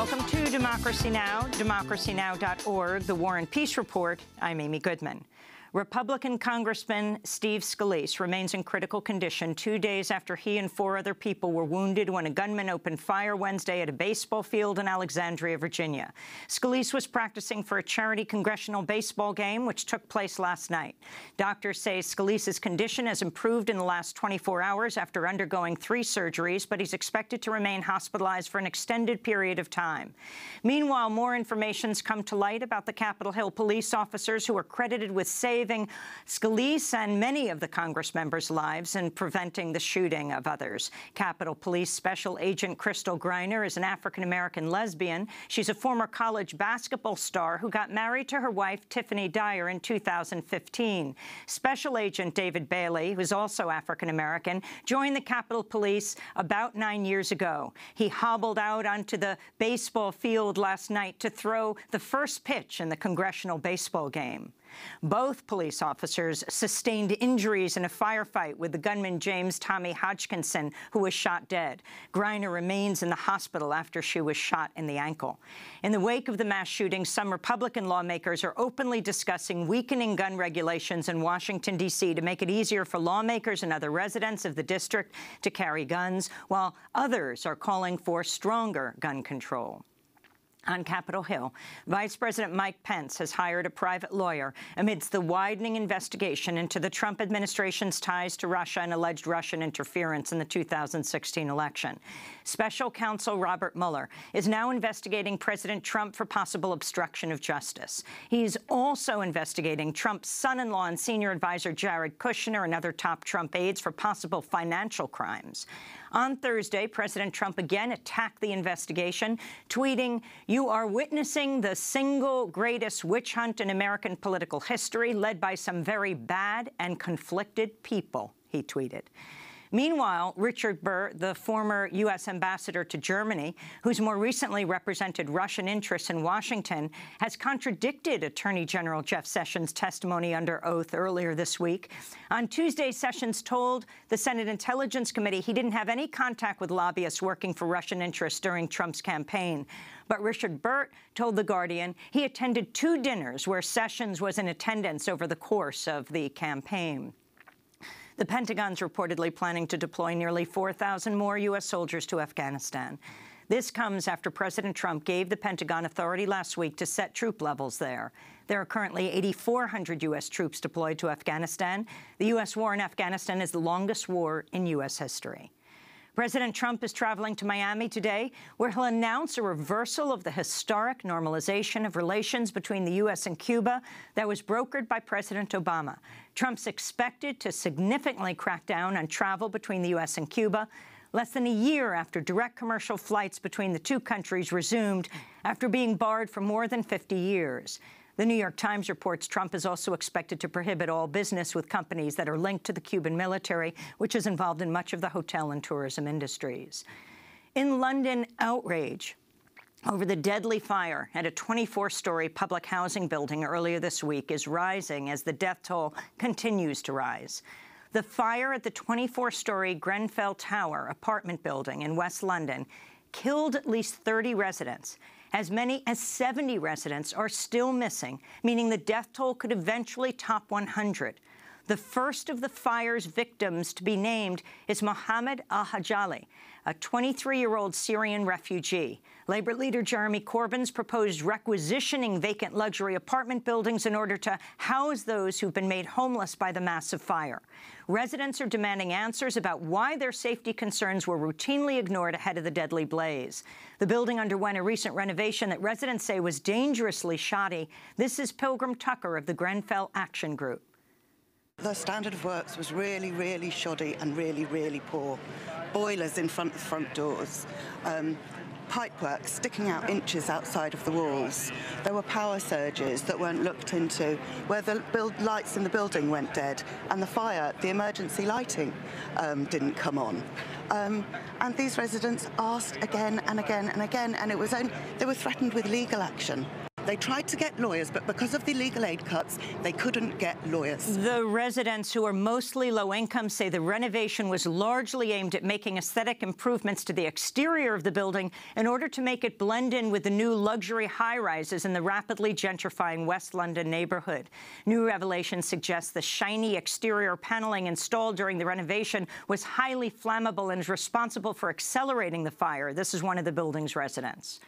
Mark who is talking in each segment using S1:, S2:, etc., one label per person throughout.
S1: Welcome to Democracy Now!, democracynow.org, The War and Peace Report. I'm Amy Goodman. Republican Congressman Steve Scalise remains in critical condition 2 days after he and 4 other people were wounded when a gunman opened fire Wednesday at a baseball field in Alexandria, Virginia. Scalise was practicing for a charity congressional baseball game, which took place last night. Doctors say Scalise's condition has improved in the last 24 hours after undergoing 3 surgeries, but he's expected to remain hospitalized for an extended period of time. Meanwhile, more information's come to light about the Capitol Hill police officers who are credited with saving Scalise and many of the Congress members' lives and preventing the shooting of others. Capitol Police Special Agent Crystal Griner is an African-American lesbian. She's a former college basketball star who got married to her wife, Tiffany Dyer, in 2015. Special Agent David Bailey, who's also African-American, joined the Capitol Police about 9 years ago. He hobbled out onto the baseball field last night to throw the first pitch in the congressional baseball game. Both police officers sustained injuries in a firefight with the gunman James Tommy Hodgkinson, who was shot dead. Griner remains in the hospital after she was shot in the ankle. In the wake of the mass shooting, some Republican lawmakers are openly discussing weakening gun regulations in Washington, D.C. to make it easier for lawmakers and other residents of the district to carry guns, while others are calling for stronger gun control. On Capitol Hill, Vice President Mike Pence has hired a private lawyer amidst the widening investigation into the Trump administration's ties to Russia and alleged Russian interference in the 2016 election. Special counsel Robert Mueller is now investigating President Trump for possible obstruction of justice. He's also investigating Trump's son-in-law and senior advisor Jared Kushner and other top Trump aides for possible financial crimes. On Thursday, President Trump again attacked the investigation, tweeting, "You are witnessing the single greatest witch hunt in American political history, led by some very bad and conflicted people," he tweeted. Meanwhile, Richard Burt, the former U.S. ambassador to Germany, who's more recently represented Russian interests in Washington, has contradicted Attorney General Jeff Sessions' testimony under oath earlier this week. On Tuesday, Sessions told the Senate Intelligence Committee he didn't have any contact with lobbyists working for Russian interests during Trump's campaign. But Richard Burt told The Guardian he attended 2 dinners where Sessions was in attendance over the course of the campaign. The Pentagon's reportedly planning to deploy nearly 4,000 more U.S. soldiers to Afghanistan. This comes after President Trump gave the Pentagon authority last week to set troop levels there. There are currently 8,400 U.S. troops deployed to Afghanistan. The U.S. war in Afghanistan is the longest war in U.S. history. President Trump is traveling to Miami today, where he'll announce a reversal of the historic normalization of relations between the U.S. and Cuba that was brokered by President Obama. Trump's expected to significantly crack down on travel between the U.S. and Cuba, less than a year after direct commercial flights between the 2 countries resumed after being barred for more than 50 years. The New York Times reports Trump is also expected to prohibit all business with companies that are linked to the Cuban military, which is involved in much of the hotel and tourism industries. In London, outrage over the deadly fire at a 24-story public housing building earlier this week is rising as the death toll continues to rise. The fire at the 24-story Grenfell Tower apartment building in West London killed at least 30 residents. As many as 70 residents are still missing, meaning the death toll could eventually top 100. The first of the fire's victims to be named is Mohammed al-Hajali, a 23-year-old Syrian refugee. Labor leader Jeremy Corbyn's proposed requisitioning vacant luxury apartment buildings in order to house those who've been made homeless by the massive fire. Residents are demanding answers about why their safety concerns were routinely ignored ahead of the deadly blaze. The building underwent a recent renovation that residents say was dangerously shoddy. This is Pilgrim Tucker of the Grenfell Action Group.
S2: The standard of works was really, really shoddy and really, really poor. Boilers in front of the front doors, pipework sticking out inches outside of the walls. There were power surges that weren't looked into, where the lights in the building went dead, and the emergency lighting didn't come on. And these residents asked again and again and again, and they were threatened with legal action. They tried to get lawyers, but because of the legal aid cuts, they couldn't get lawyers.
S1: The residents, who are mostly low-income, say the renovation was largely aimed at making aesthetic improvements to the exterior of the building in order to make it blend in with the new luxury high-rises in the rapidly gentrifying West London neighborhood. New revelations suggest the shiny exterior paneling installed during the renovation was highly flammable and is responsible for accelerating the fire. This is one of the building's residents.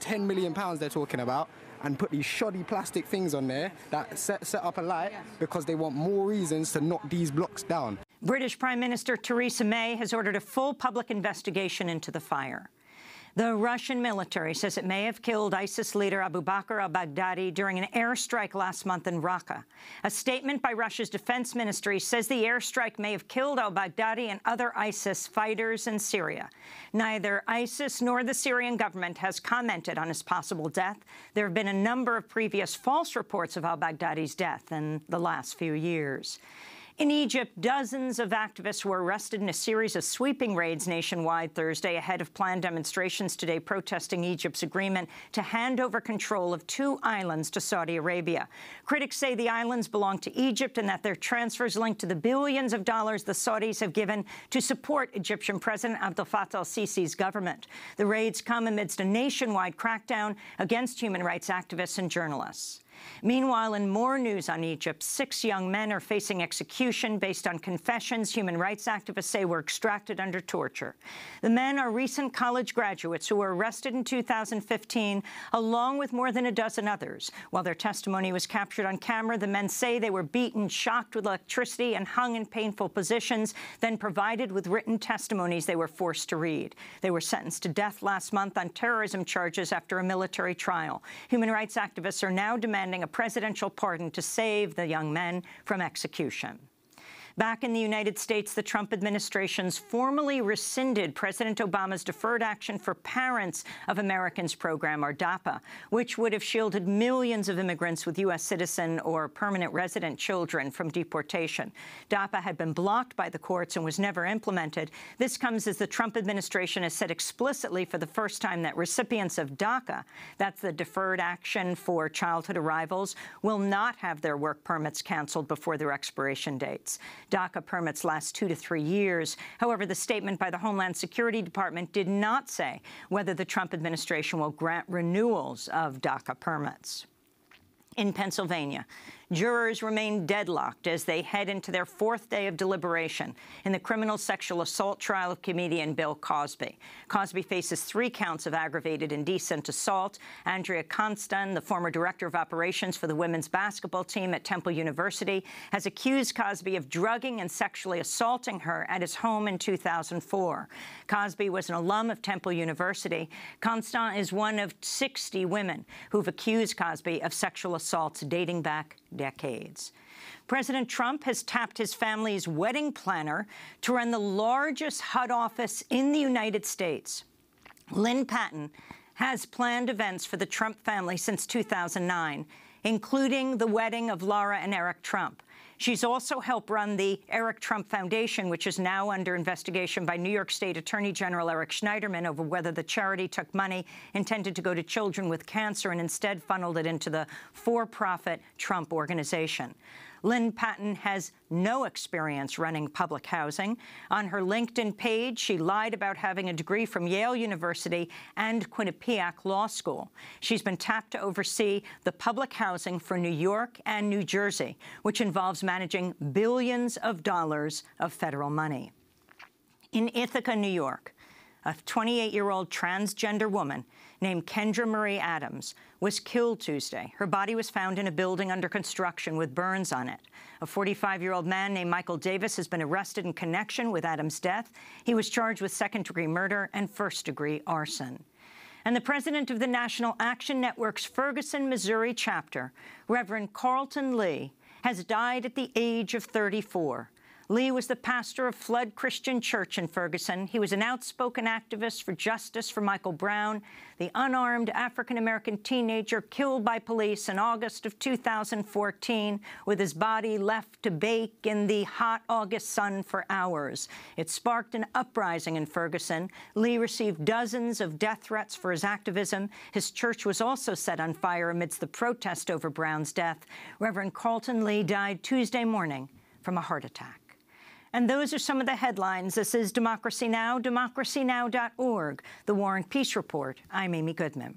S3: £10 million they're talking about, and put these shoddy plastic things on there that set up a light because they want more reasons to knock these blocks down.
S1: British Prime Minister Theresa May has ordered a full public investigation into the fire. The Russian military says it may have killed ISIS leader Abu Bakr al-Baghdadi during an airstrike last month in Raqqa. A statement by Russia's defense ministry says the airstrike may have killed al-Baghdadi and other ISIS fighters in Syria. Neither ISIS nor the Syrian government has commented on his possible death. There have been a number of previous false reports of al-Baghdadi's death in the last few years. In Egypt, dozens of activists were arrested in a series of sweeping raids nationwide Thursday ahead of planned demonstrations today protesting Egypt's agreement to hand over control of 2 islands to Saudi Arabia. Critics say the islands belong to Egypt and that their transfers linked to the billions of dollars the Saudis have given to support Egyptian President Abdel Fattah al-Sisi's government. The raids come amidst a nationwide crackdown against human rights activists and journalists. Meanwhile, in more news on Egypt, 6 young men are facing execution based on confessions human rights activists say were extracted under torture. The men are recent college graduates who were arrested in 2015, along with more than a dozen others. While their testimony was captured on camera, the men say they were beaten, shocked with electricity, and hung in painful positions, then provided with written testimonies they were forced to read. They were sentenced to death last month on terrorism charges after a military trial. Human rights activists are now demanding a presidential pardon to save the young men from execution. Back in the United States, the Trump administration's formally rescinded President Obama's Deferred Action for Parents of Americans program, or DAPA, which would have shielded millions of immigrants with U.S. citizen or permanent resident children from deportation. DAPA had been blocked by the courts and was never implemented. This comes as the Trump administration has said explicitly for the first time that recipients of DACA, that's the Deferred Action for Childhood Arrivals, will not have their work permits canceled before their expiration dates. DACA permits last 2 to 3 years. However, the statement by the Homeland Security Department did not say whether the Trump administration will grant renewals of DACA permits. In Pennsylvania, jurors remain deadlocked as they head into their 4th day of deliberation in the criminal sexual assault trial of comedian Bill Cosby. Cosby faces 3 counts of aggravated indecent assault. Andrea Constan, the former director of operations for the women's basketball team at Temple University, has accused Cosby of drugging and sexually assaulting her at his home in 2004. Cosby was an alum of Temple University. Constan is one of 60 women who've accused Cosby of sexual assaults dating back decades. President Trump has tapped his family's wedding planner to run the largest HUD office in the United States. Lynn Patton has planned events for the Trump family since 2009, including the wedding of Laura and Eric Trump. She's also helped run the Eric Trump Foundation, which is now under investigation by New York State Attorney General Eric Schneiderman over whether the charity took money intended to go to children with cancer and instead funneled it into the for-profit Trump organization. Lynn Patton has no experience running public housing. On her LinkedIn page, she lied about having a degree from Yale University and Quinnipiac Law School. She's been tapped to oversee the public housing for New York and New Jersey, which involves managing billions of dollars of federal money. In Ithaca, New York, a 28-year-old transgender woman named Kendra Marie Adams was killed Tuesday. Her body was found in a building under construction with burns on it. A 45-year-old man named Michael Davis has been arrested in connection with Adams' death. He was charged with second-degree murder and first-degree arson. And the president of the National Action Network's Ferguson, Missouri chapter, Reverend Carleton Lee, has died at the age of 34. Lee was the pastor of Flood Christian Church in Ferguson. He was an outspoken activist for justice for Michael Brown, the unarmed African-American teenager killed by police in August of 2014, with his body left to bake in the hot August sun for hours. It sparked an uprising in Ferguson. Lee received dozens of death threats for his activism. His church was also set on fire amidst the protest over Brown's death. Reverend Carleton Lee died Tuesday morning from a heart attack. And those are some of the headlines. This is Democracy Now!, democracynow.org, The War and Peace Report. I'm Amy Goodman.